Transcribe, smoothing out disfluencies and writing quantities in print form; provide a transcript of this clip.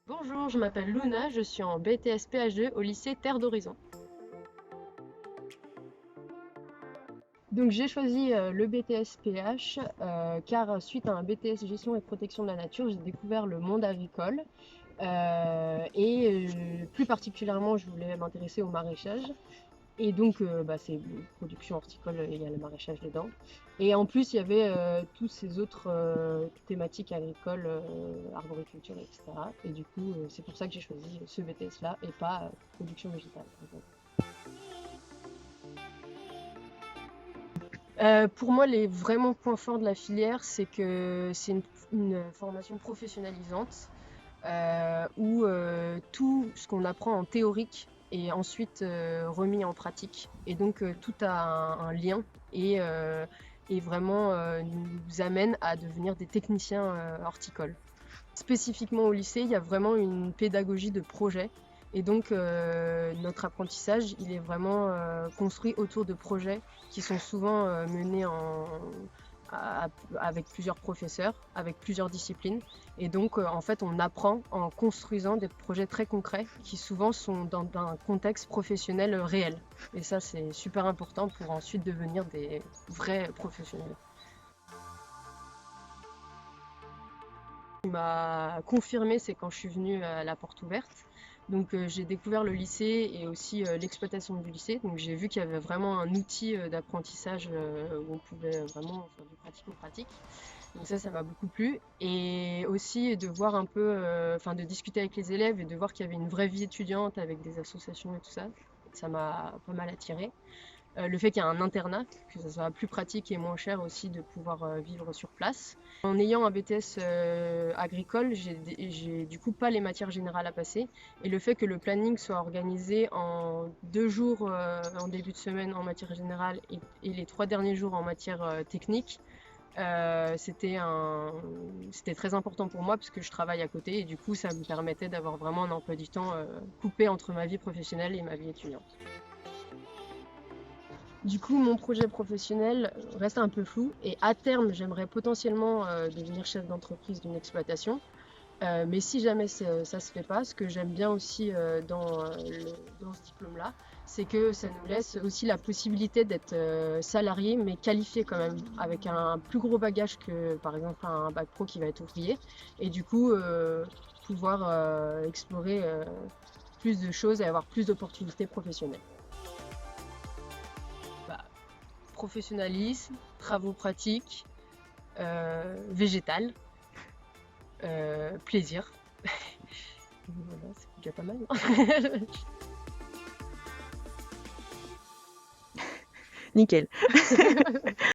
Bonjour, je m'appelle Luna, je suis en BTS PH2 au lycée Terre d'Horizon. Donc j'ai choisi le BTS PH car suite à un BTS Gestion et Protection de la Nature, j'ai découvert le monde agricole plus particulièrement je voulais m'intéresser au maraîchage. Et donc, c'est production horticole, il y a le maraîchage dedans. Et en plus, il y avait tous ces autres thématiques agricoles, arboriculture, etc. Et du coup, c'est pour ça que j'ai choisi ce BTS-là et pas production végétale, par exemple. Pour moi, les vraiment points forts de la filière, c'est que c'est une formation professionnalisante où tout ce qu'on apprend en théorique est ensuite remis en pratique. Et donc tout a un lien et vraiment nous amène à devenir des techniciens horticoles. Spécifiquement au lycée, il y a vraiment une pédagogie de projet. Et donc notre apprentissage, il est vraiment construit autour de projets qui sont souvent menés avec plusieurs professeurs, avec plusieurs disciplines. Et donc en fait, on apprend en construisant des projets très concrets qui souvent sont dans un contexte professionnel réel. Et ça, c'est super important pour ensuite devenir des vrais professionnels. Ce qui m'a confirmé, c'est quand je suis venue à la porte ouverte. Donc j'ai découvert le lycée et aussi l'exploitation du lycée. Donc j'ai vu qu'il y avait vraiment un outil d'apprentissage où on pouvait vraiment faire du pratico-pratique. Donc ça m'a beaucoup plu. Et aussi de voir un peu, de discuter avec les élèves et de voir qu'il y avait une vraie vie étudiante avec des associations et tout ça. Ça m'a pas mal attiré. Le fait qu'il y a un internat, que ça soit plus pratique et moins cher aussi de pouvoir vivre sur place. En ayant un BTS agricole, j'ai du coup pas les matières générales à passer. Et le fait que le planning soit organisé en 2 jours en début de semaine en matière générale et les 3 derniers jours en matière technique, c'était très important pour moi parce que je travaille à côté et du coup ça me permettait d'avoir vraiment un emploi du temps coupé entre ma vie professionnelle et ma vie étudiante. Du coup, mon projet professionnel reste un peu flou et à terme, j'aimerais potentiellement devenir chef d'entreprise d'une exploitation. Mais si jamais ça se fait pas, ce que j'aime bien aussi dans ce diplôme-là, c'est que ça nous laisse aussi la possibilité d'être salarié, mais qualifié quand même, avec un plus gros bagage que par exemple un bac pro qui va être ouvrier. Et du coup, pouvoir explorer plus de choses et avoir plus d'opportunités professionnelles. Bah, professionnalisme, travaux pratiques, végétal, plaisir. Voilà, c'est déjà pas mal. Nickel.